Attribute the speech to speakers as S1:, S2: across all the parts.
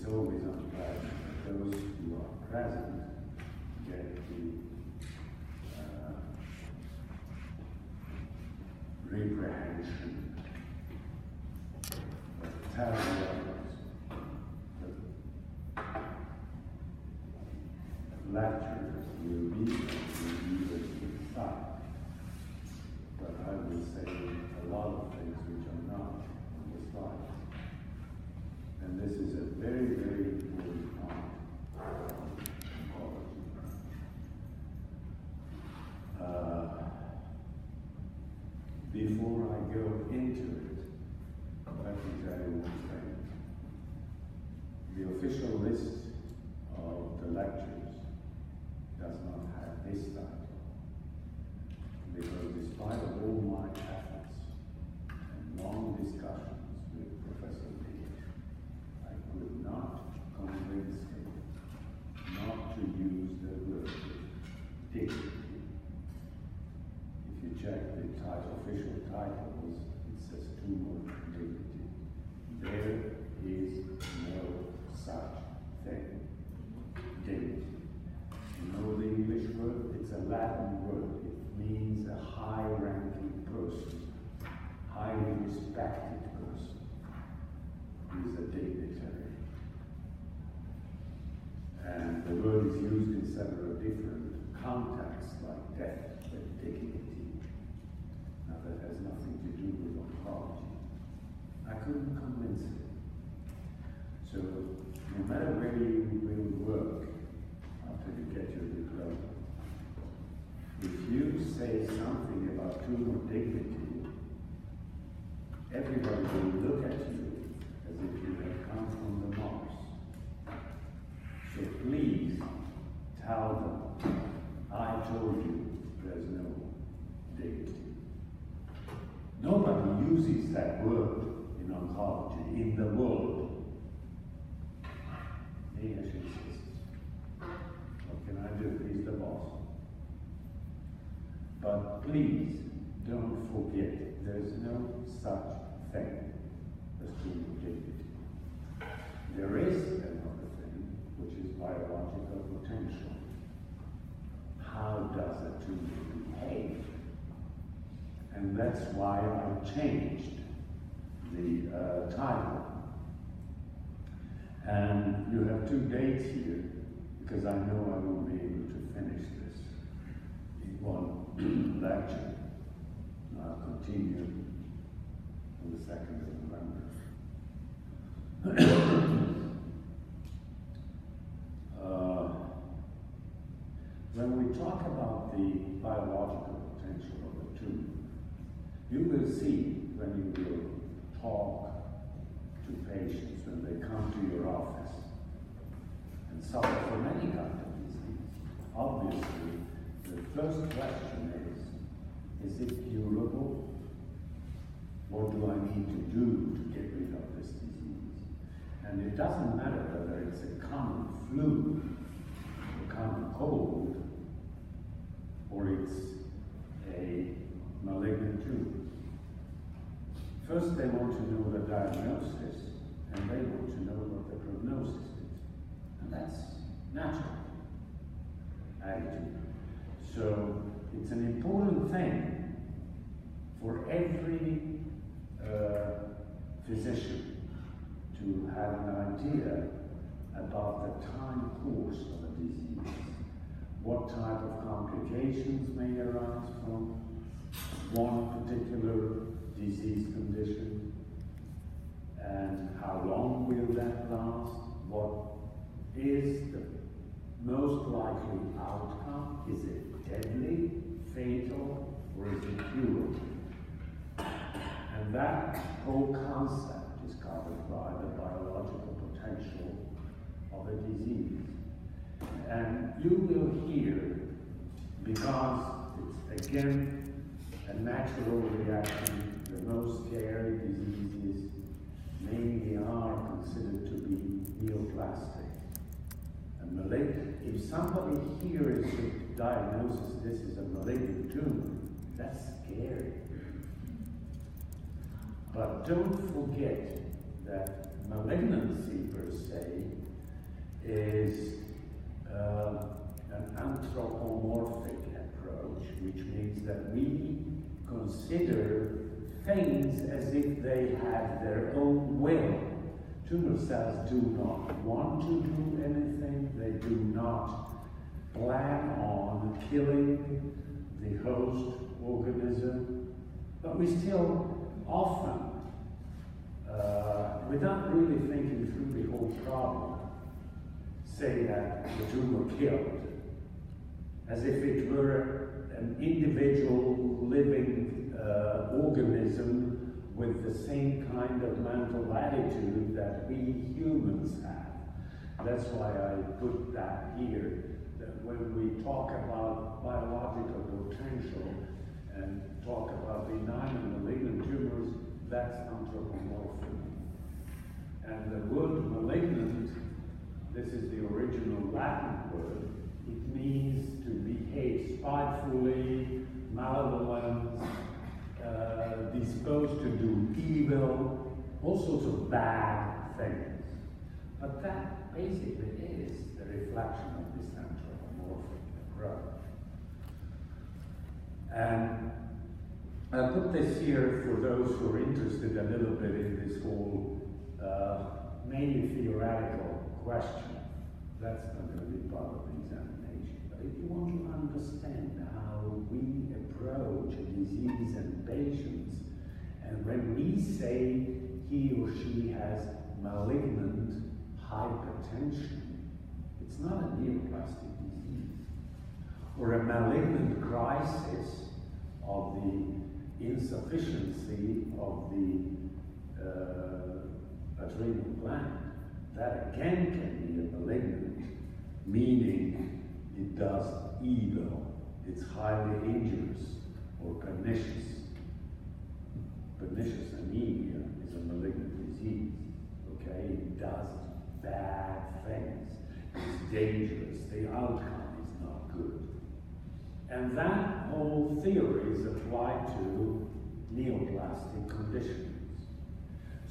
S1: it's always unpleasant. Those who are present get the reprehension, tell the others that lectures will be inside. But I will say a lot of things which are not on the slides. And this is a very, very important part of ecology. Before I go into it, let me tell you one thing. The official list of the lectures does not have this title, because despite all my efforts and long discussions with Professor Lee, I could not convince him not to use the word dignity. If you check the official titles, it says two words, dignity. There is no such thing. Dignity. You know the English word? It's a Latin word. It means a high-ranking person, highly respected person, who is a dignitary. And the word is used in several different contexts, like death, but dignity. Now that has nothing to do with oncology. I couldn't convince him. So no matter where you will work after you get your diploma, if you say something about tumor dignity, everybody will look at you as if you had come from the Mars. So please tell them, I told you there's no dignity. Nobody uses that word in oncology in the world. He actually insists. What can I do? He's the boss. But please don't forget, there's no such thing as tumor dignity. There is another thing, which is biological potential. How does a tumor behave? And that's why I changed the title. And you have two dates here, because I know I won't be able to finish this in one lecture. I'll continue on the 2nd of November. When we talk about the biological potential of a tumor, you will see when you will talk to patients when they come to your office and suffer from any kind of disease. Obviously, the first question is it curable? What do I need to do to get rid of this disease? And it doesn't matter whether it's a common flu, a common cold, or it's a malignant tumor. First, they want to know the diagnosis, and they want to know what the prognosis is. And that's natural attitude. So it's an important thing for every physician to have an idea about the time course of a disease, what type of complications may arise from one particular disease condition, and how long will that last, what is the most likely outcome, is it deadly, fatal, or is it curable? And that whole concept is covered by the biological potential of a disease. And you will hear, because it's again a natural reaction, the most scary diseases mainly are considered to be neoplastic and malignant. If somebody hears the diagnosis, this is a malignant tumor, that's scary. But don't forget that malignancy per se is an anthropomorphic approach, which means that we consider things as if they have their own will. Tumor cells do not want to do anything, they do not plan on killing the host organism, but we still often, without really thinking through the whole problem, say that the tumor killed, as if it were an individual living organism with the same kind of mental attitude that we humans have. That's why I put that here, that when we talk about biological potential and talk about benign and malignant tumors, that's anthropomorphic. And the word malignant, this is the original Latin word, it means to behave spitefully, malevolent, disposed to do evil, all sorts of bad things. But that basically is the reflection of this anthropomorphic approach. And I put this here for those who are interested a little bit in this whole mainly theoretical question. That's not going to be part of the examination. But if you want to understand how we approach a disease and patients, and when we say he or she has malignant hypertension, it's not a neoplastic disease, or a malignant crisis of the insufficiency of the adrenal gland. That again can be a malignant, meaning it does evil, it's highly injurious or pernicious. Pernicious anemia is a malignant disease, okay? It does bad things, it's dangerous, the outcome is not good. And that whole theory is applied to neoplastic conditions.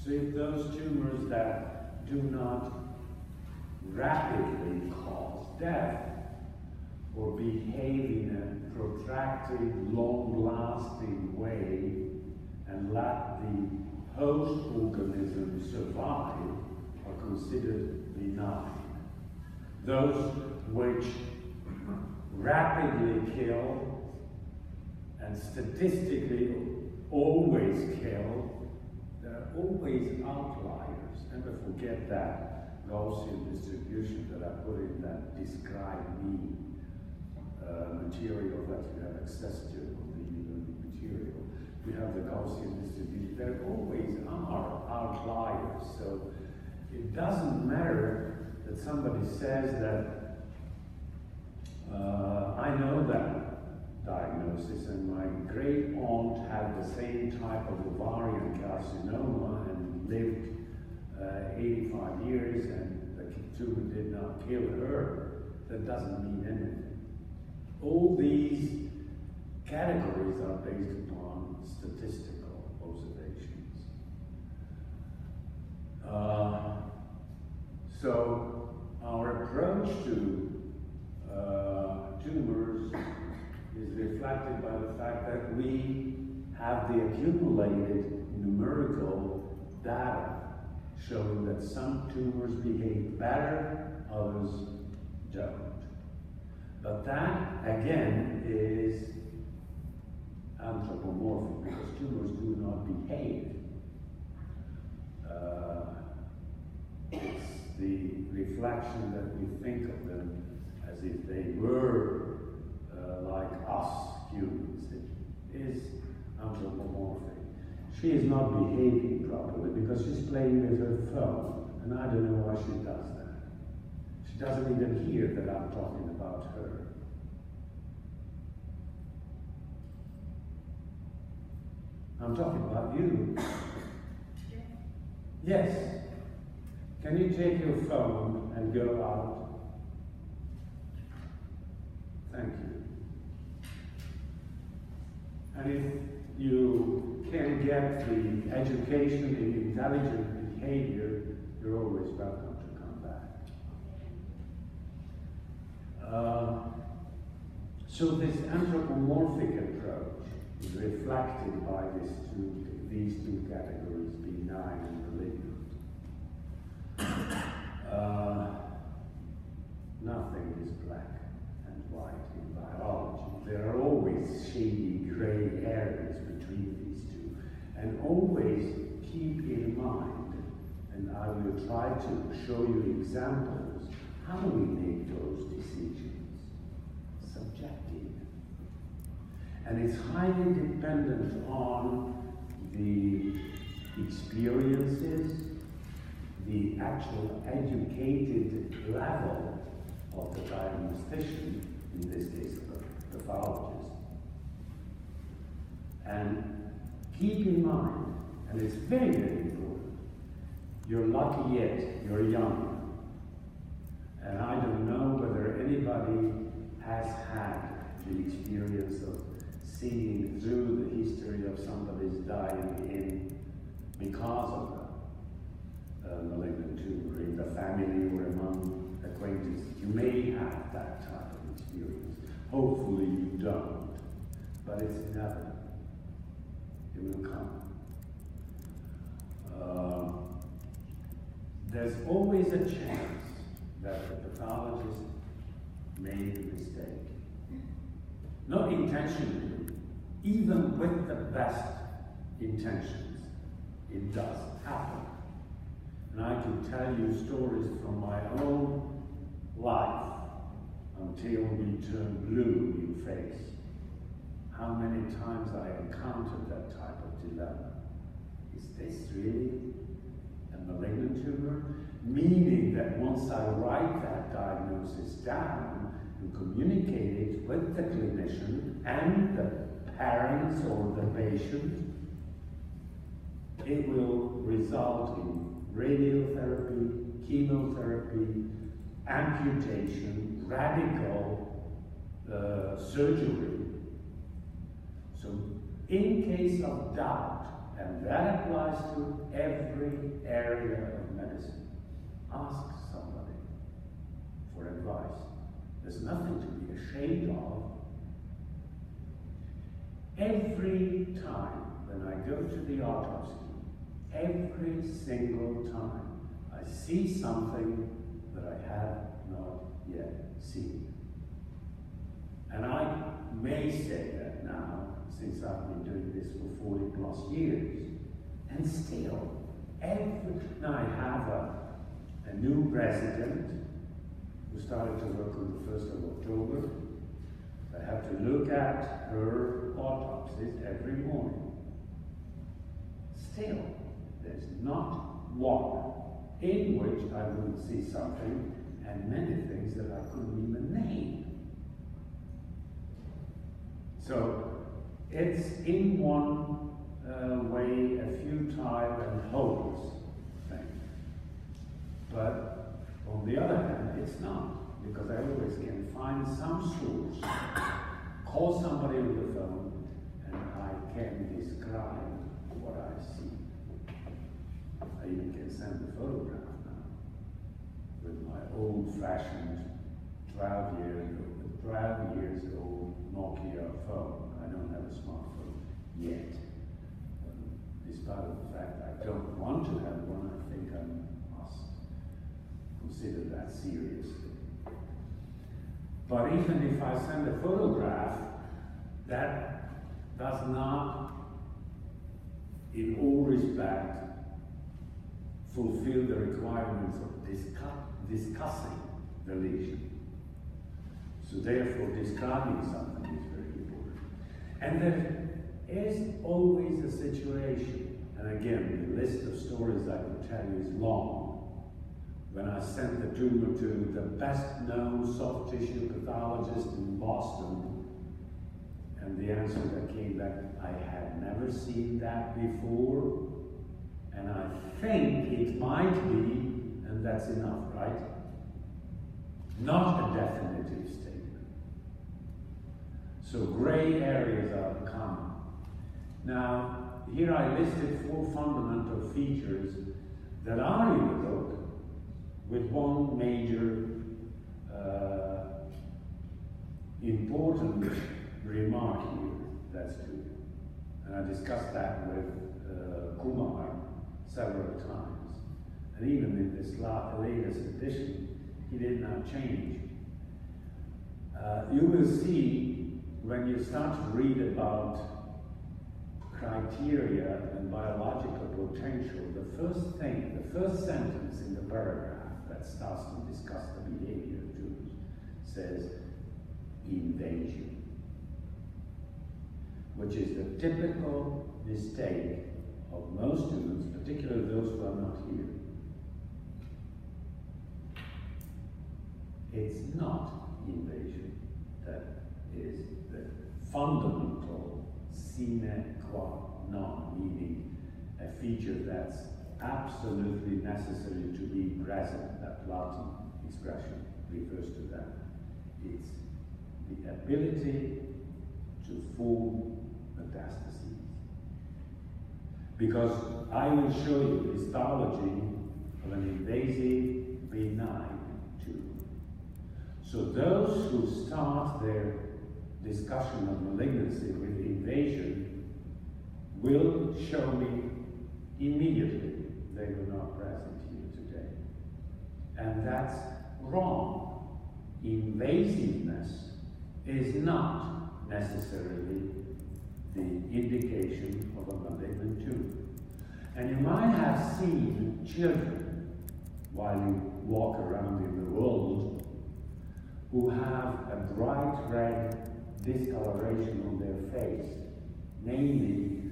S1: So if those tumors that do not rapidly cause death or behave in a protracted, long-lasting way and let the host organism survive are considered benign. Those which rapidly kill and statistically always kill, there are always outliers. Never forget that Gaussian distribution that I put in that describe me material that you have access to, the material. You have the Gaussian distribution. There always are outliers. So it doesn't matter that somebody says that I know that diagnosis, and my great aunt had the same type of ovarian carcinoma and lived 85 years, and the tumor did not kill her. That doesn't mean anything. All these categories are based upon statistical observations. So our approach to tumors is reflected by the fact that we have the accumulated numerical data showing that some tumors behave better, others don't. But that, again, is anthropomorphic, because tumors do not behave. It's the reflection that we think of them as if they were like us humans. It is anthropomorphic. She is not behaving properly because she's playing with her phone, and I don't know why she does that. She doesn't even hear that I'm talking about her. I'm talking about you. Yes. Can you take your phone and go out? Thank you. And if you can get the education in intelligent behavior you're always welcome to come back. So this anthropomorphic approach is reflected by these two categories, benign and malignant. Nothing is black and white in biology. There are always shady gray areas between these two. And always keep in mind, and I will try to show you examples, how we make those decisions. Subjective. And it's highly dependent on the experiences, the actual educated level of the diagnostician, in this case the pathologist. And keep in mind, and it's very, very important, you're lucky yet, you're young. And I don't know whether anybody has had the experience of seeing through the history of somebody's dying because of a malignant tumor in the family or among acquaintances. You may have that type of experience. Hopefully you don't, but it's inevitable. It will come. There's always a chance that the pathologist made a mistake. Not intentionally, even with the best intentions, it does happen. And I can tell you stories from my own life until we turn blue in face. How many times I encountered that type of dilemma. Is this really a malignant tumor? Meaning that once I write that diagnosis down and communicate it with the clinician and the parents or the patient, it will result in radiotherapy, chemotherapy, amputation, radical surgery. So in case of doubt, and that applies to every area of medicine, ask somebody for advice. There's nothing to be ashamed of. Every time when I go to the autopsy, every single time, I see something that I have not yet seen. And I may say that now, since I've been doing this for 40 plus years, and still, now I have a new resident who started to work on the 1st of October. I have to look at her autopsies every morning. Still, there's not one in which I wouldn't see something, and many things that I couldn't even name. So, it's in one way a futile and hopeless thing. But on the other hand, it's not, because I always can find some source, call somebody on the phone, and I can describe what I see. I even can send a photograph now with my old-fashioned 12 years old Nokia phone. I don't have a smartphone yet. Despite the fact I don't want to have one, I think I must consider that seriously. But even if I send a photograph, that does not, in all respect, fulfill the requirements of discussing the lesion. So therefore, describing something is very important. And there is always a situation, and again, the list of stories I could tell you is long. When I sent the tumor to the best-known soft tissue pathologist in Boston, and the answer that came back, I had never seen that before, and I think it might be, and that's enough, right? Not a definitive statement. So gray areas are common. Now, here I listed 4 fundamental features that are in the book, with one major important remark here that's due. And I discussed that with Kumar several times. And even in this latest edition, he did not change. You will see when you start to read about criteria and biological potential, the first sentence in the paragraph that starts to discuss the behavior of tumors says invasion, which is the typical mistake of most students, particularly those who are not here. It's not invasion that is the fundamental sine qua non, meaning a feature that's absolutely necessary to be present. That Latin expression refers to that. It's the ability to form metastases. Because I will show you histology of an invasive benign tumor. So those who start their discussion of malignancy with invasion will show me immediately they were not present here today. And that's wrong. Invasiveness is not necessarily the indication of a malignant tumor. And you might have seen children, while you walk around in the world, who have a bright red discoloration on their face, namely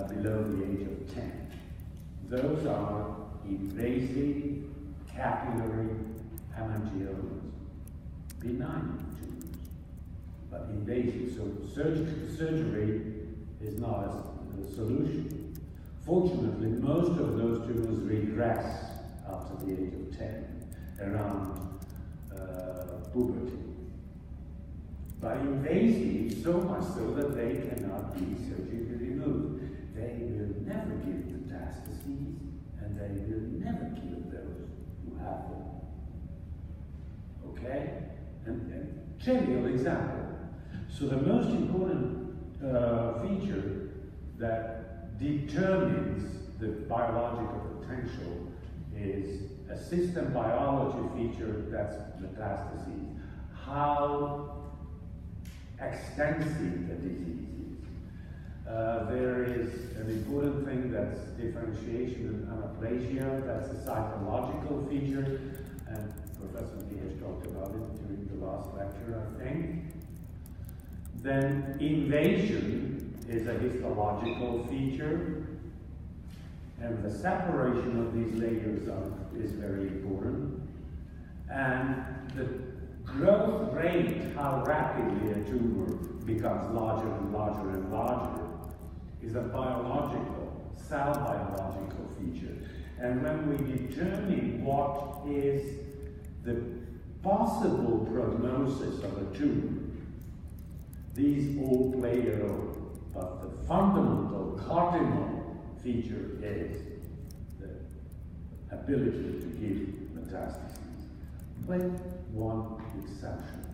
S1: below the age of 10. Those are invasive capillary hemangiomas, benign tumors, but invasive. So surgery is not a solution. Fortunately, most of those tumors regress after the age of 10, around puberty. But invasive, so much so that they cannot be surgically removed. They will never give metastases, and they will never kill those who have them. Okay? And trivial example. So the most important feature that determines the biological potential is a system biology feature that's metastases. How extensive the disease is. There is an important thing that's differentiation and anaplasia. That's a psychological feature, and Professor Diaz talked about it during the last lecture, I think. Then invasion is a histological feature, and the separation of these layers is very important. And the growth rate, how rapidly a tumor becomes larger and larger and larger, is a biological, cell biological feature. And when we determine what is the possible prognosis of a tumor, these all play a role. But the fundamental cardinal feature is the ability to give metastases, with one exception.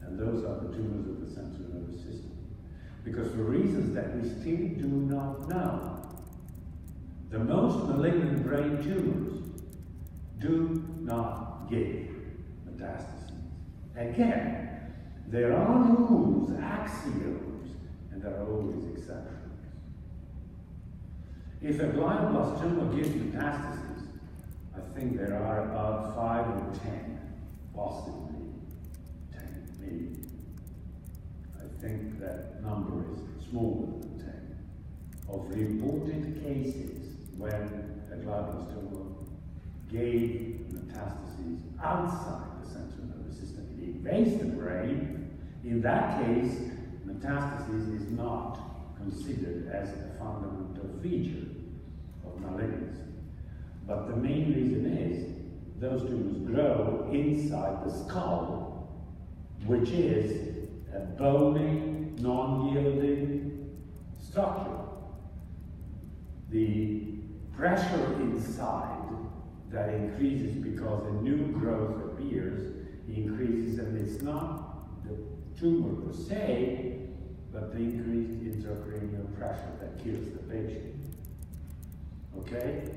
S1: And those are the tumors of the central nervous system. Because for reasons that we still do not know, the most malignant brain tumors do not give metastases. Again, there are rules, axioms, and there are always exceptions. If a glioblastoma gives metastases, I think there are about 5 or 10, possibly 10, maybe. I think that number is smaller than 10, of reported cases when a glioblastoma gave metastases outside the central nervous system. It invades the brain. In that case, metastasis is not considered as a fundamental feature of malignancy. But the main reason is those tumors grow inside the skull, which is a bony, non-yielding structure. The pressure inside that increases because a new growth appears, increases, and it's not the tumor per se, but the increased intracranial pressure that kills the patient. Okay?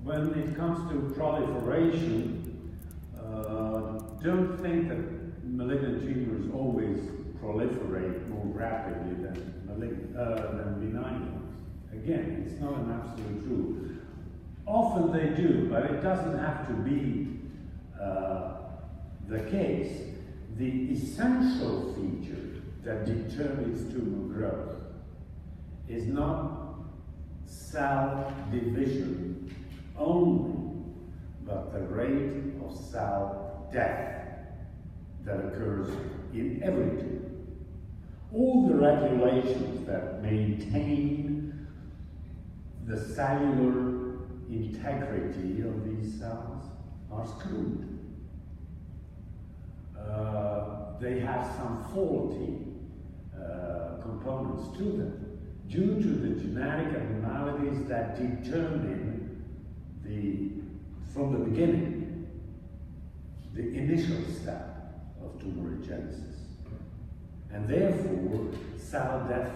S1: When it comes to proliferation, don't think that malignant tumors always proliferate more rapidly than benign ones. Again, it's not an absolute rule. Often they do, but it doesn't have to be the case. The essential feature that determines tumor growth is not cell division only, but the rate of cell death that occurs in every tumor. All the regulations that maintain the cellular integrity of these cells are screwed. They have some faulty components to them due to the genetic abnormalities that determine from the beginning, the initial step of tumorigenesis. And therefore, cell death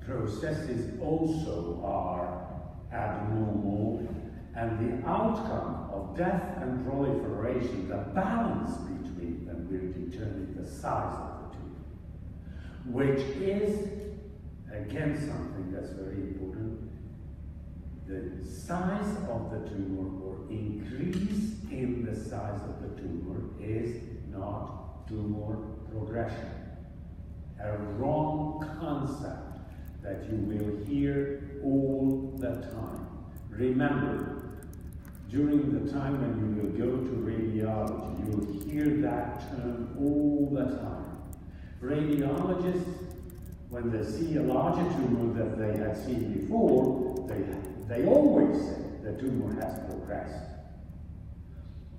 S1: processes also are abnormal, and the outcome of death and proliferation, the balance between them, will determine the size of the tumor, which is, again, something that's very important. The size of the tumor, or increase in the size of the tumor, is not tumor progression. A wrong concept that you will hear all the time. Remember, during the time when you will go to radiology, you will hear that term all the time. Radiologists, when they see a larger tumor that they had seen before, they always say the tumor has progressed.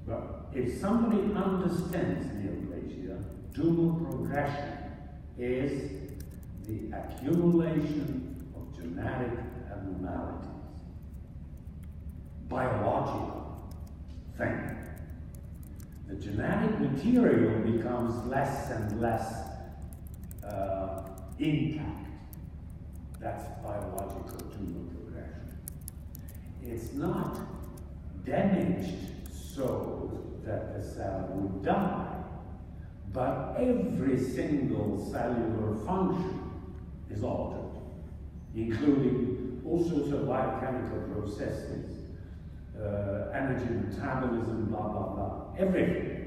S1: But if somebody understands neoplasia, tumor progression is the accumulation of genetic abnormalities. Biological thing. The genetic material becomes less and less intact. That's biological tumor progression. It's not damaged so that the cell would die, but every single cellular function is altered, including all sorts of biochemical processes, energy metabolism, blah, blah, blah, everything.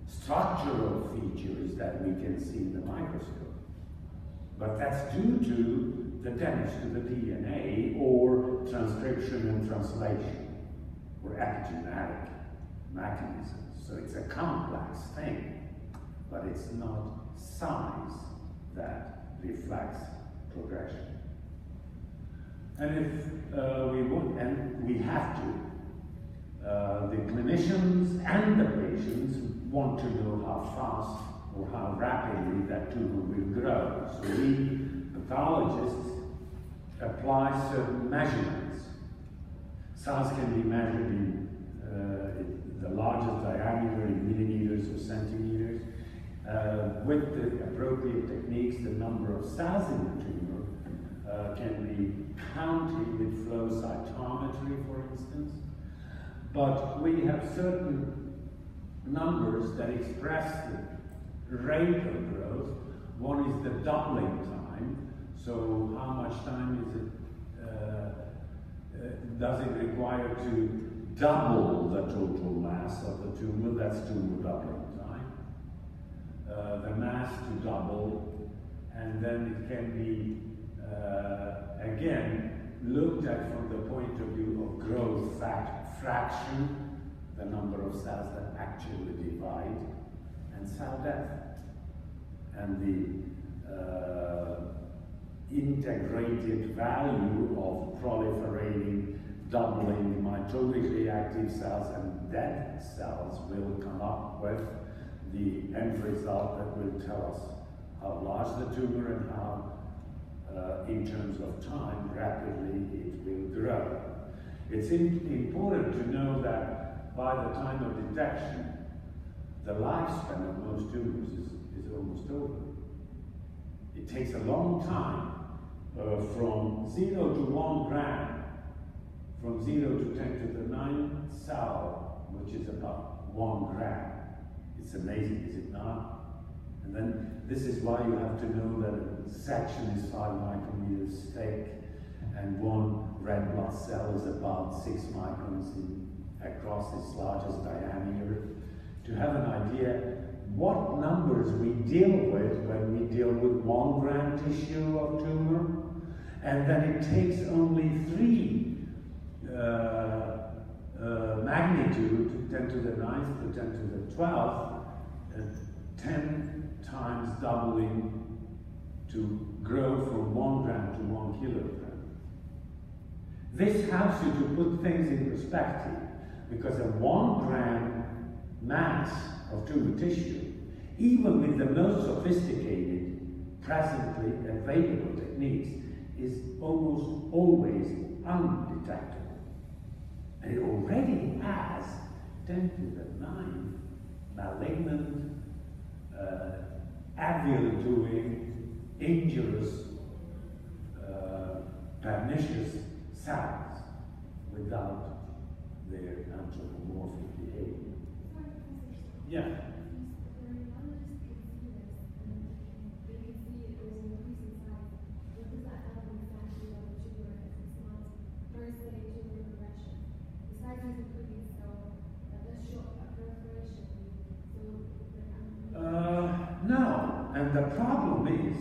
S1: Structural features that we can see in the microscope. But that's due to the damage to the DNA, or transcription and translation, or epigenetic mechanisms. So it's a complex thing, but it's not size that reflects progression. And if we want, and we have to, the clinicians and the patients want to know how fast or how rapidly that tumor will grow. So we, pathologists, apply certain measurements. Cells can be measured in the largest diameter in millimeters or centimeters. With the appropriate techniques, the number of cells in the tumor can be counted with flow cytometry, for instance. But we have certain numbers that express the rate of growth. One is the doubling time. So how much time is it, does it require to double the total mass of the tumor? That's tumor doubling time. The mass to double, and then it can be, again, looked at from the point of view of growth fraction, the number of cells that actually divide, and cell death. And the integrated value of proliferating, doubling mitotic reactive cells and dead cells will come up with the end result that will tell us how large the tumor and how, in terms of time, rapidly it will grow. It's important to know that by the time of detection, the lifespan of most tumors is almost over. It takes a long time from 0 to 1 gram, from 0 to 10 to the 9th cell, which is about 1 gram. It's amazing, is it not? And then this is why you have to know that a section is 5 micrometers thick, and 1 red blood cell is about 6 microns across its largest diameter. To have an idea what numbers we deal with when we deal with 1 gram tissue of tumor, and then it takes only 3 magnitude, 10 to the 9th to 10 to the 12th, 10 times doubling to grow from 1 gram to 1 kilogram. This helps you to put things in perspective, because a 1 gram mass of tumor tissue, even with the most sophisticated, presently available techniques, is almost always undetectable. And it already has 10 to the 9th malignant, avial-doing, injurious, pernicious cells without their anthropomorphic behavior. Yeah. No, and the problem is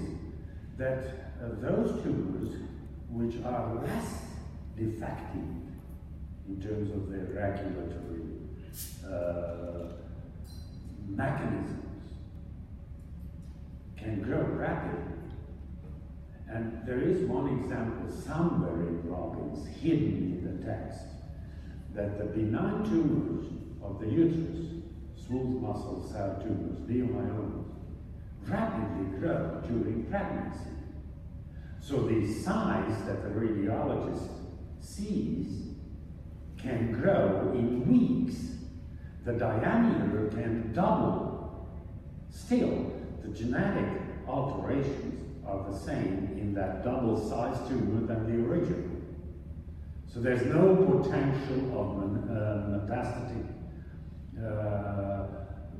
S1: that those tumors which are less defective in terms of their regulatory mechanisms can grow rapidly. And there is one example somewhere in Robbins, hidden in the text, that the benign tumors of the uterus, smooth muscle cell tumors, leiomyomas, rapidly grow during pregnancy. So the size that the radiologist sees can grow in weeks. The diameter can double. Still, the genetic alterations are the same in that double-sized tumor than the original. So there's no potential of metastatic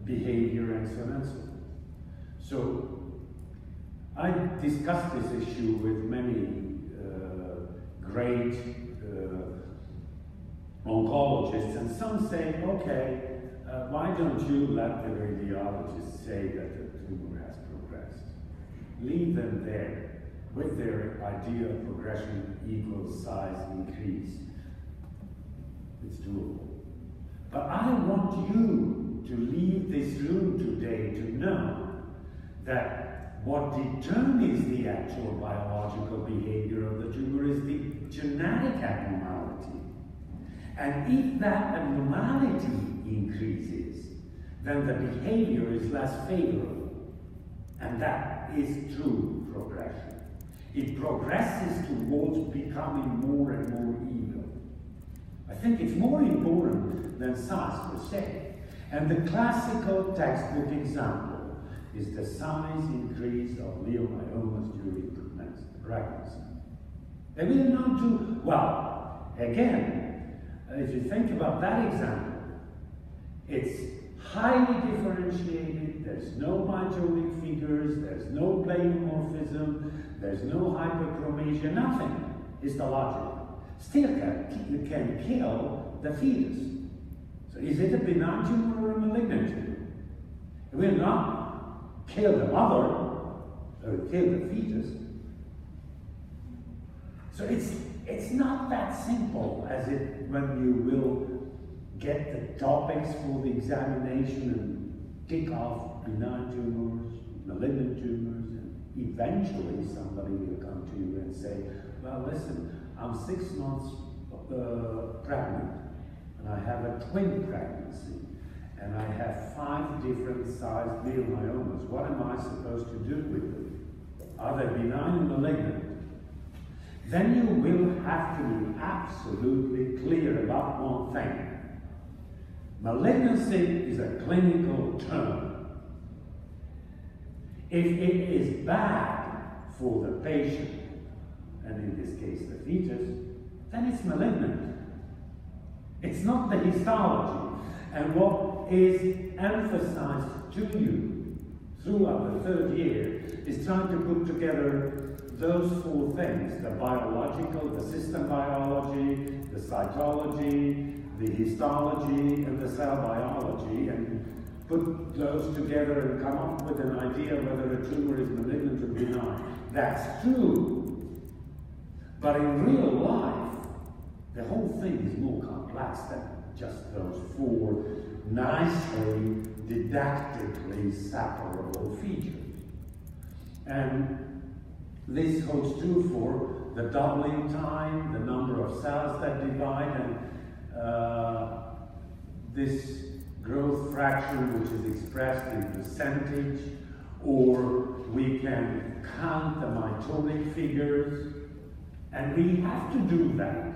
S1: behavior and so on and so on. So I discussed this issue with many great oncologists, and some say, okay, why don't you let the radiologist say that the tumor has progressed? Leave them there with their idea of progression equals size increase. It's doable. But I want you to leave this room today to know that what determines the actual biological behavior of the tumor is the genetic abnormality. And if that abnormality increases, then the behavior is less favorable. And that is true progression. It progresses towards becoming more and more evil. I think it's more important than size per se. And the classical textbook example is the size increase of leiomyomas during pregnancy. They will not do well. Again, if you think about that example, it's highly differentiated, there's no mitotic figures, there's no pleomorphism, there's no hyperchromasia, nothing histological. Still can kill the fetus. So is it a benign tumor or a malignant tumor? It will not kill the mother, it will kill the fetus. So it's not that simple as it when you will get the topics for the examination and tick off benign tumors, malignant tumors, and eventually somebody will come to you and say, well, listen, I'm 6 months pregnant, and I have a twin pregnancy, and I have 5 different sized gliomyomas. What am I supposed to do with them? Are they benign or malignant? Then you will have to be absolutely clear about one thing. Malignancy is a clinical term. If it is bad for the patient, and in this case the fetus, then it's malignant. It's not the histology. And what is emphasized to you throughout the 3rd year is trying to put together those 4 things: the biological, the system biology, the cytology, the histology, and the cell biology, and put those together and come up with an idea whether a tumor is malignant or benign. That's true. But in real life, the whole thing is more complex than just those 4 nicely, didactically separable features. And this holds true for the doubling time, the number of cells that divide, and this growth fraction, which is expressed in percentage, or we can count the mitotic figures, and we have to do that.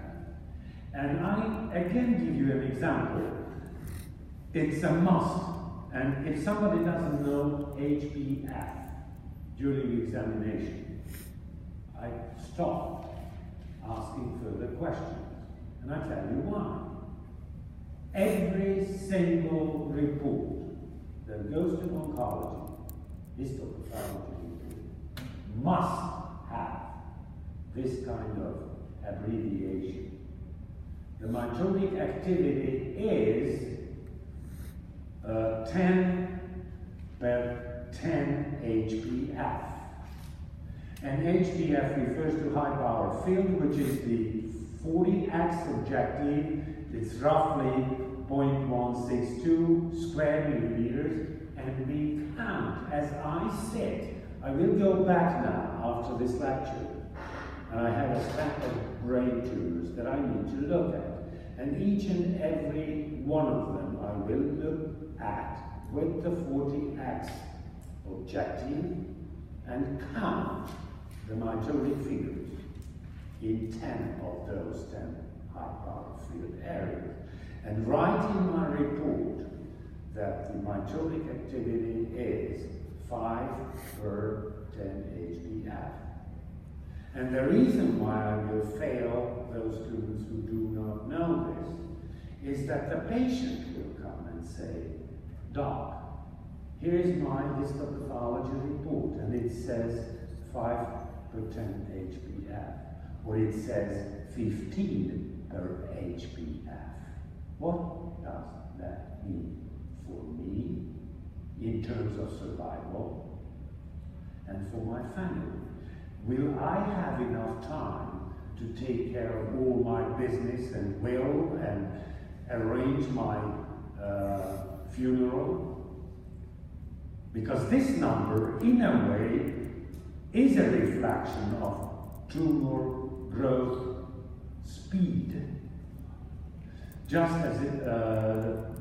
S1: And I again give you an example. It's a must, and if somebody doesn't know HbF during examination, I stop asking further questions, and I tell you why. Every single report that goes to oncology, histopathology, must have this kind of abbreviation. The mitotic activity is 10 per 10 HbF. And HbF refers to high power field, which is the 40x objective. It's roughly 0.162 square millimeters, and we count as I said. I will go back now after this lecture, and I have a stack of brain tumors that I need to look at, and each and every one of them I will look at with the 40x objective and count the mitotic figures in 10 of those 10 high power field areas, and write in my report that the mitotic activity is 5 per 10 HbF. And the reason why I will fail those students who do not know this is that the patient will come and say, "Doc, here is my histopathology report, and it says 5 per 10 HbF, or it says 15 per HbF. What does that mean for me in terms of survival and for my family? Will I have enough time to take care of all my business and will and arrange my funeral?" Because this number, in a way, is a reflection of tumor growth speed. Just as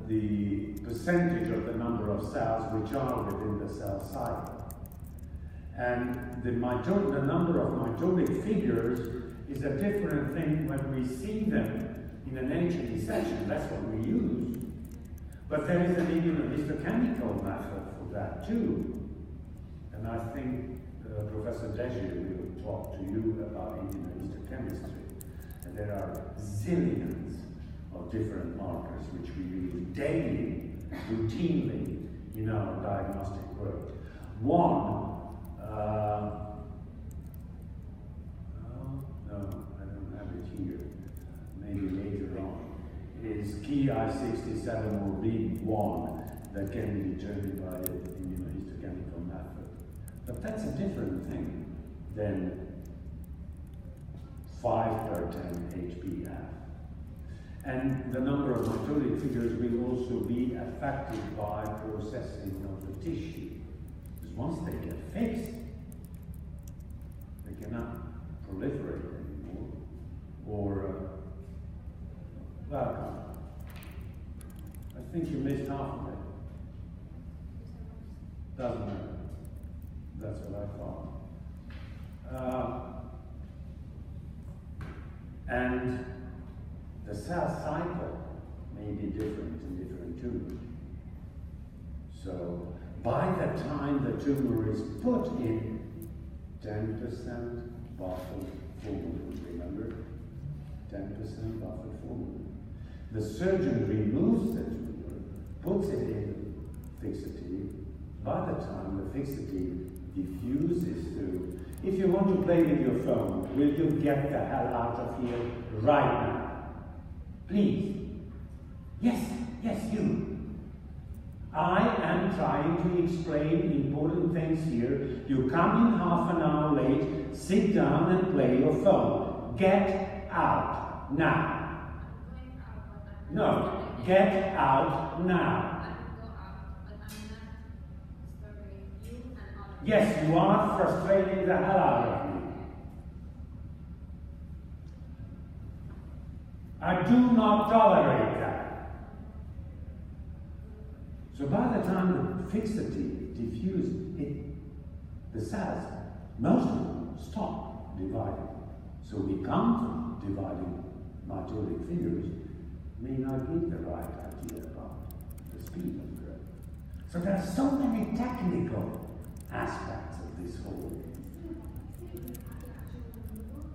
S1: the percentage of the number of cells which are within the cell cycle. And the number of mitotic figures is a different thing when we see them in an HLE section. That's what we use. But there is an immunohistochemical method for that too. And I think Professor Desir will talk to you about immunohistochemistry. And there are zillions of different markers which we use daily, routinely in our diagnostic work. One, no, I don't have it here, maybe later on, is Ki-67 or B1 that can be determined by the immunohistochemical method. But that's a different thing than 5 per 10 HbF. And the number of mitotic figures will also be affected by processing of the tissue. Because once they get fixed, they cannot proliferate anymore. Or, welcome. I think you missed half of it. Doesn't matter. That's what I thought. And the cell cycle may be different in different tumors. So by the time the tumor is put in, 10% buffered formalin, remember? 10% buffered formalin. The surgeon removes the tumor, puts it in fixative. By the time the fixative diffuses through, if you want to play with your phone, will you get the hell out of here right now? Please. Yes, yes, you. I am trying to explain important things here. You come in half an hour late, sit down and play your phone. Get out now. No, get out now. Yes, you are frustrating the hell out of me. I do not tolerate that. So by the time the fixative diffuses, the cells, most of them, stop dividing. So we come to dividing mitotic figures, may not be the right idea about the speed of growth. So there are so many technical aspects of this whole.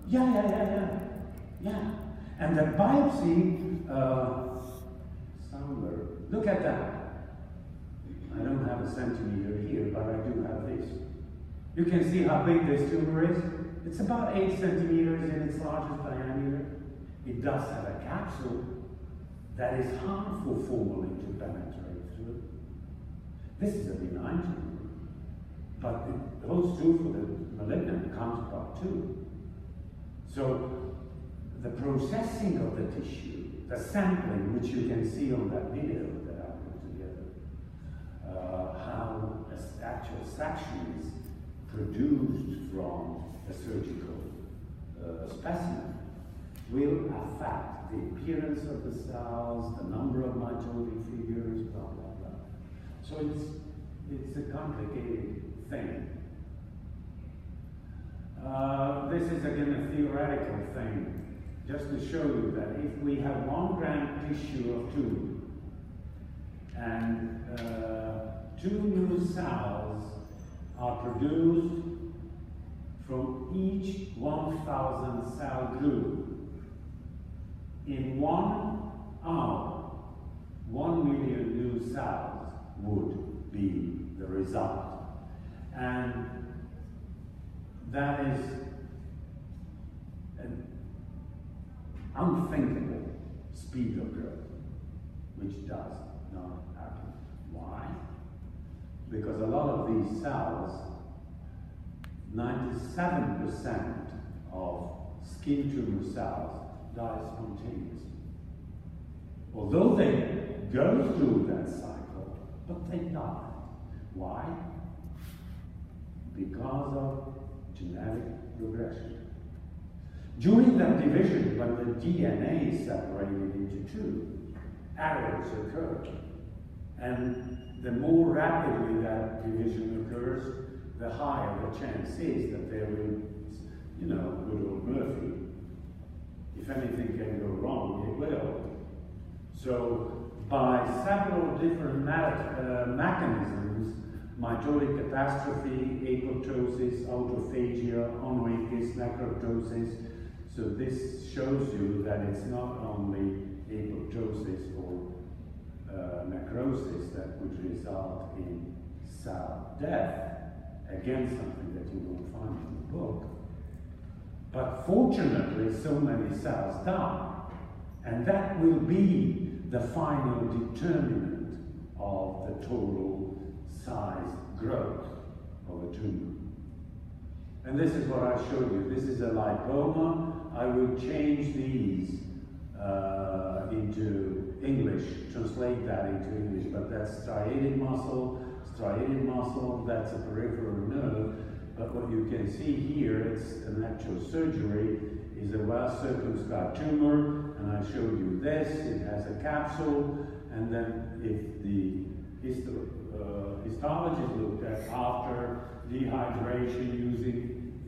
S1: Yeah. And the biopsy, somewhere, look at that. I don't have a centimeter here, but I do have this. You can see how big this tumor is. It's about 8 centimeters in its largest diameter. It does have a capsule that is harmful formalin to penetrate through. This is a benign tumor, but it holds true for the malignant counterpart too. So the processing of the tissue, the sampling, which you can see on that video that I put together, how an actual section is produced from a surgical specimen, will affect the appearance of the cells, the number of mitotic figures, blah, blah, blah. So it's a complicated thing. This is again a theoretical thing, just to show you that if we have 1 gram tissue of tumor and 2 new cells are produced from each 1,000 cell group, in 1 hour, 1 million new cells would be the result. And that is an unthinkable speed of growth, which does not happen. Why? Because a lot of these cells, 97% of skin tumor cells die spontaneously. Although they go through that cycle, but they die. Why? Because of genetic progression. During that division, when the DNA is separated into 2, errors occur. And the more rapidly that division occurs, the higher the chance is that there will, good old Murphy, if anything can go wrong, it will. So by several different mechanisms, mitotic catastrophe, apoptosis, autophagia, onnoicus, necroptosis. So this shows you that it's not only apoptosis or necrosis that would result in cell death, again something that you won't find in the book. But fortunately, so many cells die, and that will be the final determinant of the total size growth of a tumor. And this is what I showed you. This is a lipoma. I will change these into English, translate that into English, but that's striated muscle, that's a peripheral nerve. But what you can see here, it's an actual surgery, is a well-circumscribed tumor, and I showed you this. It has a capsule, and then if the histologists looked at after dehydration using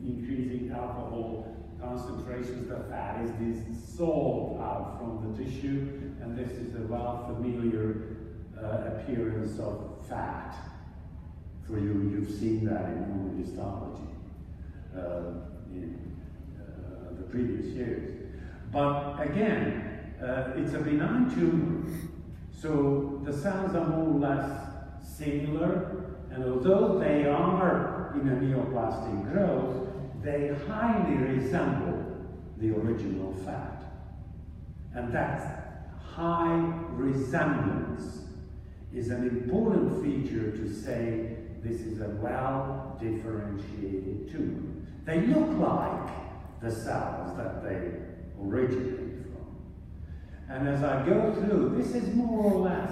S1: increasing alcohol concentrations, the fat is dissolved out from the tissue, and this is a well familiar appearance of fat. For you, you've seen that in human histology in the previous years. But again, it's a benign tumor, so the cells are more or less similar, and although they are in a neoplastic growth, they highly resemble the original fat. And that high resemblance is an important feature to say this is a well-differentiated tumor. They look like the cells that they originate from. And as I go through, this is more or less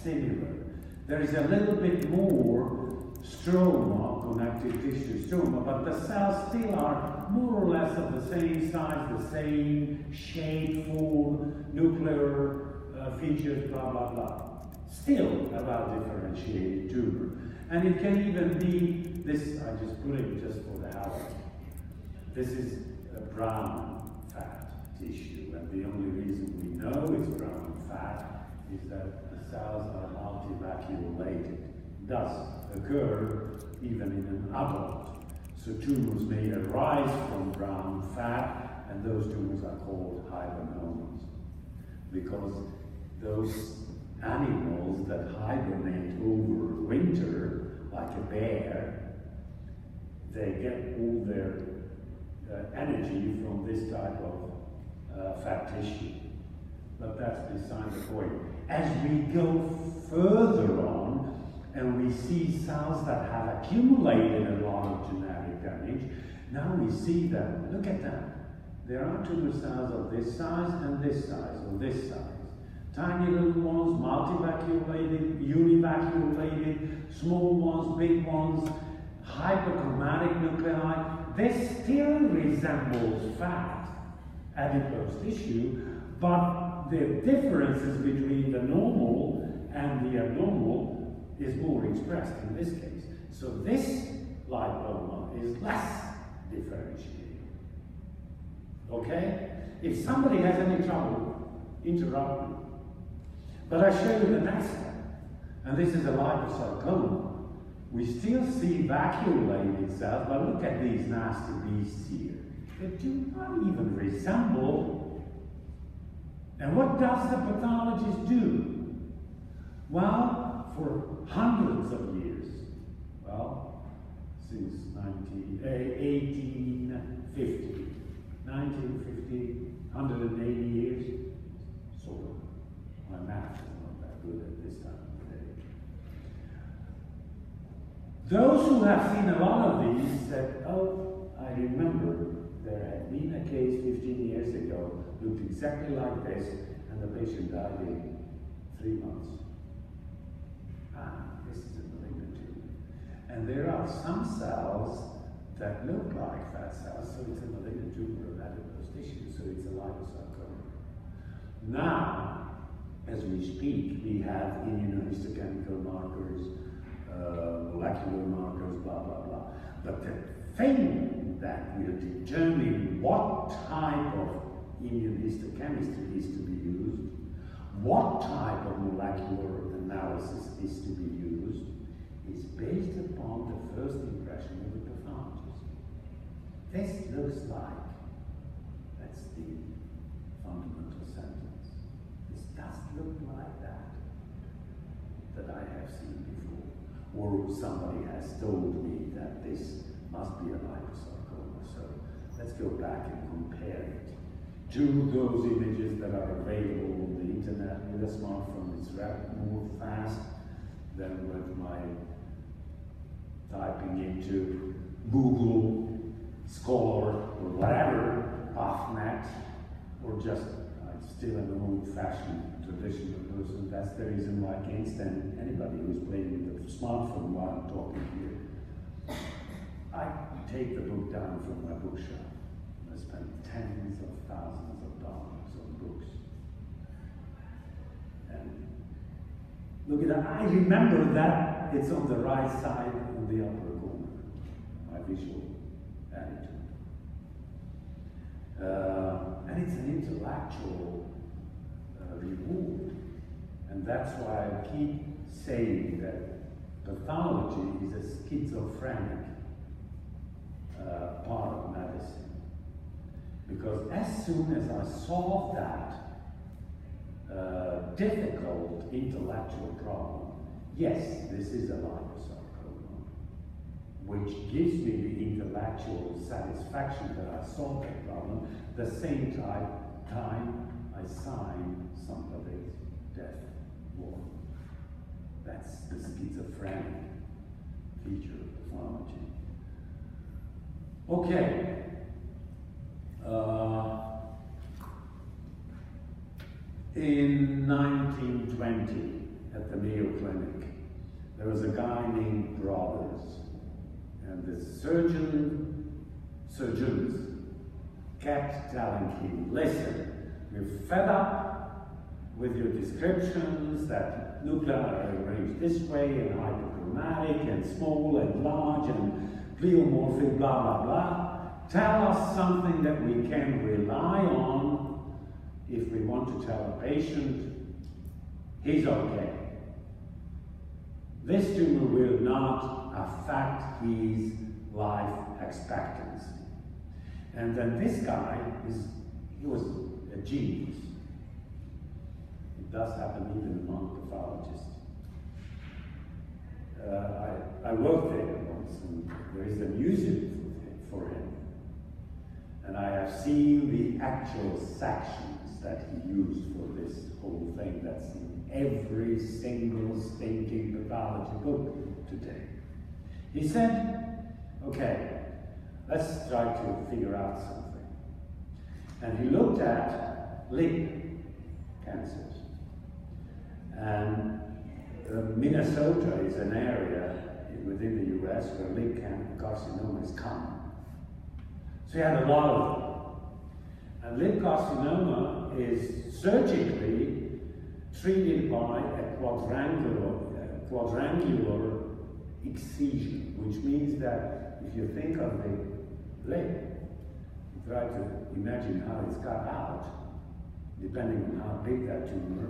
S1: similar. There is a little bit more stroma, connective tissue stroma, but the cells still are more or less of the same size, the same shape, form, nuclear features, blah, blah, blah. Still a well-differentiated tumor. And it can even be, this, I just put it just for the house. This is a brown fat tissue, and the only reason we know it's brown fat is that the cells are multivacuolated. Does occur even in an adult. So tumors may arise from brown fat, and those tumors are called hibernomas, because those animals that hibernate over winter, like a bear, they get all their energy from this type of fat tissue. But that's beside the point. As we go further on, and we see cells that have accumulated a lot of genetic damage, now we see them. Look at them. There are tumor cells of this size and this size, or this size. Tiny little ones, multivacuolated, univacuolated, small ones, big ones, hyperchromatic nuclei. This still resembles fat, adipose tissue, but the differences between the normal and the abnormal is more expressed in this case. So this lipoma is less differentiated. Okay? If somebody has any trouble, interrupt me. But I show you the next one, and this is a liposarcoma. We still see vacuolated cells, but look at these nasty beasts here. They do not even resemble. And what does the pathologist do? Well, for hundreds of years, well, since 1850, 180 years, sort of. My math is not that good at this time of the day. Those who have seen a lot of these said, oh, I remember there had been a case 15 years ago, looked exactly like this, and the patient died in 3 months. This is a malignant tumor. And there are some cells that look like fat cells, so it's a malignant tumor of adipose tissue, so it's a liposarcoma. Now, as we speak, we have immunohistochemical markers, molecular markers, blah, blah, blah. But the thing that will determine what type of immunohistochemistry is to be used, what type of molecular analysis is to be used, is based upon the first impression of the pathologist. This looks like, that's the fundamental sentence. This does look like that I have seen before. Or somebody has told me that this must be a liposarcoma. So let's go back and compare it to those images that are available on the internet. With a smartphone, it's more fast than with my typing into Google Scholar or whatever, PathNet, or just still an old-fashioned traditional person. That's the reason why I can't stand anybody who's playing with the smartphone while I'm talking here. I take the book down from my bookshelf. I spend tens of thousands of dollars on books. And look at that. I remember that it's on the right side in the upper corner, my visual attitude. And it's an intellectual reward. And that's why I keep saying that pathology is a schizophrenic part of medicine. Because as soon as I solve that difficult intellectual problem, yes, this is a liposarcoma, which gives me the intellectual satisfaction that I solved that problem, the same time I sign somebody's death warrant. That's the schizophrenic feature of pathology. Okay. In 1920, at the Mayo Clinic, there was a guy named Brothers, and the surgeons kept telling him, listen, we're fed up with your descriptions that nuclei are arranged this way, and hyperchromatic, and small, and large, and pleomorphic, blah, blah, blah. Tell us something that we can rely on if we want to tell a patient, he's okay. This tumor will not affect his life expectancy. And then this guy, he was a genius. It does happen even among pathologists. I worked there once, and there is a museum for him. And I have seen the actual sections that he used for this whole thing that's in every single stinking pathology book today. He said, okay, let's try to figure out something. And he looked at lip cancers. And Minnesota is an area within the US where lip carcinoma is common. So he had a lot of them. And lip carcinoma is surgically treated by a quadrangular excision, which means that if you think of the lip, you try to imagine how it's cut out, depending on how big that tumor,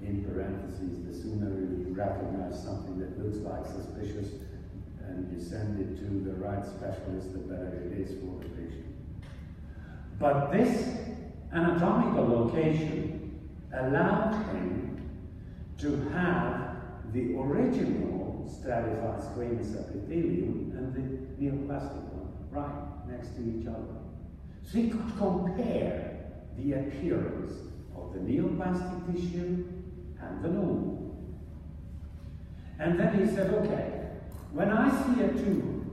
S1: in parentheses, the sooner you recognize something that looks like suspicious and you send it to the right specialist, the better it is for the patient. But this anatomical location allowed him to have the original stratified squamous epithelium and the neoplastic one right next to each other. So he could compare the appearance of the neoplastic tissue and the normal. And then he said, okay, when I see a tumor,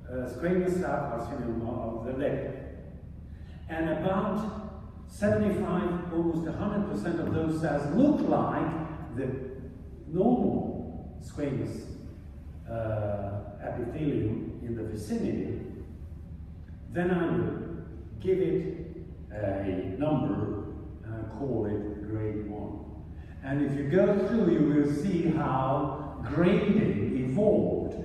S1: squamous cell carcinoma of the lip, and about 75, almost 100% of those cells look like the normal squamous epithelium in the vicinity, then I will give it a number and I call it grade 1. And if you go through, you will see how grading evolved.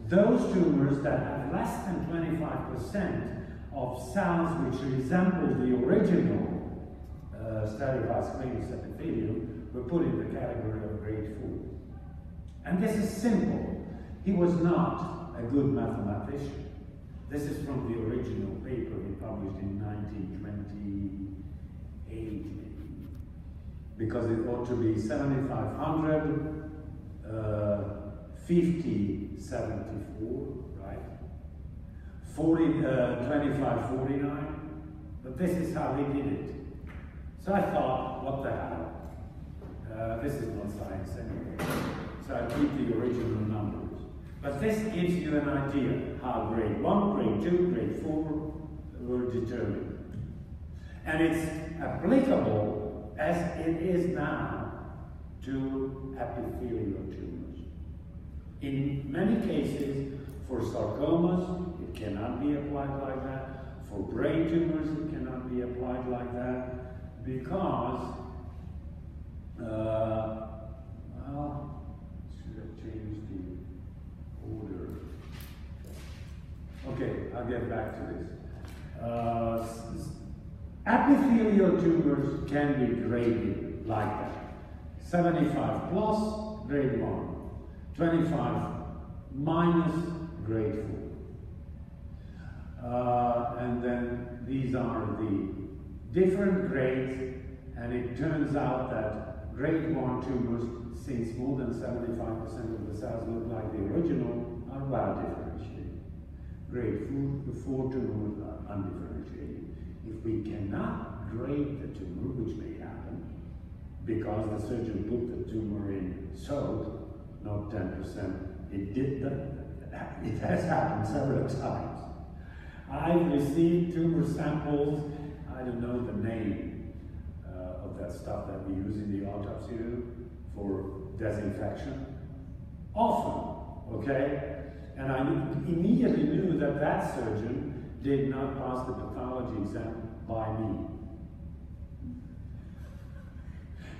S1: Those tumors that have less than 25% of cells which resemble the original stratified squamous epithelium were put in the category of grade 4. And this is simple. He was not a good mathematician. This is from the original paper he published in 1928, because it ought to be 7,500, 50, 74, right? 40, 25, 49. But this is how he did it. So I thought, what the hell? This is not science anyway. So I keep the original numbers. But this gives you an idea how grade 1, grade 2, grade 4 were determined. And it's applicable as it is now to epithelial tumors. In many cases, for sarcomas, it cannot be applied like that. For brain tumors, it cannot be applied like that because, well, should have change the order. Okay, I'll get back to this. Epithelial tumors can be graded like that. 75 plus, grade 1. 25 minus, grade 4. And then these are the different grades, and it turns out that grade 1 tumors, since more than 75% of the cells look like the original, are well differentiated. Grade 4 tumors are undifferentiated. If we cannot grade the tumor, which may happen, because the surgeon put the tumor in soak, not 10%, it has happened several times. I've received tumor samples, I don't know the name of that stuff that we use in the autopsy room for disinfection. Often, okay? And I immediately knew that that surgeon did not pass the pathology exam by me.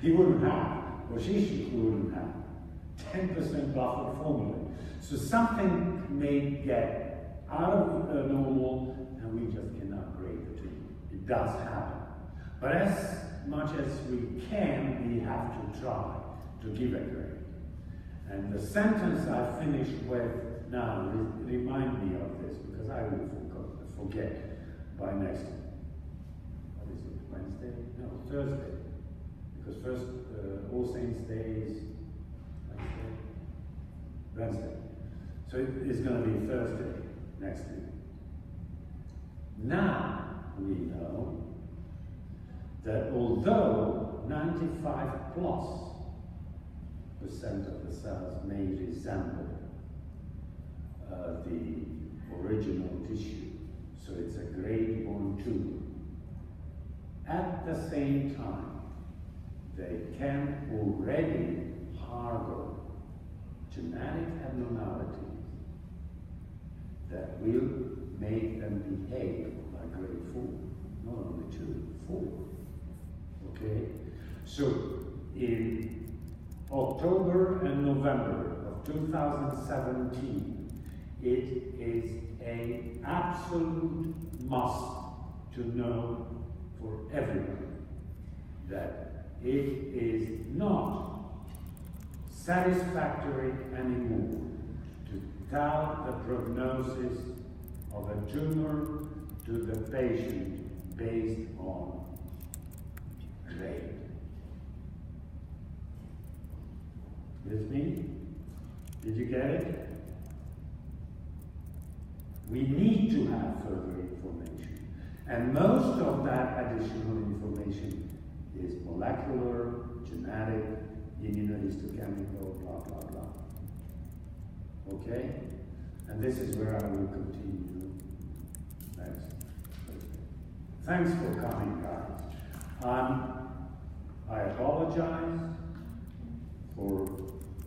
S1: He wouldn't have, or she wouldn't have, 10% buffer formula. So something may get out of normal, and we just cannot grade the tumor. It does happen. But as much as we can, we have to try to give a grade. And the sentence I finished with now, remind me of this, because I will forget by next, what is it, Wednesday? No, Thursday. Because first, All Saints Day is Wednesday. So it is going to be Thursday next week. Now we know that although 95 plus % of the cells may resemble the original tissue, so it's a grade 1 tumor, at the same time they can already harbor genetic abnormalities that will make them behave like grade 4, not only 2, 4. Okay? So in October and November of 2017, it is an absolute must to know for everyone that it is not satisfactory anymore to tell the prognosis of a tumor to the patient based on grade. With me? Did you get it? We need to have further information. And most of that additional information is molecular, genetic, immunohistochemical, blah, blah, blah. Okay? And this is where I will continue next. Thanks for coming, guys. I apologize for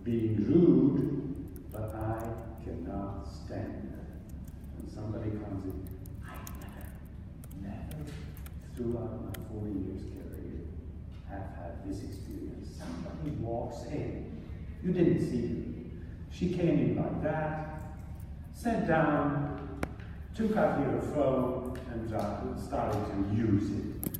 S1: being rude, but I cannot stand that. When somebody comes in, I never, throughout my 40 years career, have had this experience. Somebody walks in, you didn't see her. She came in like that, sat down, took out her phone, and started to use it.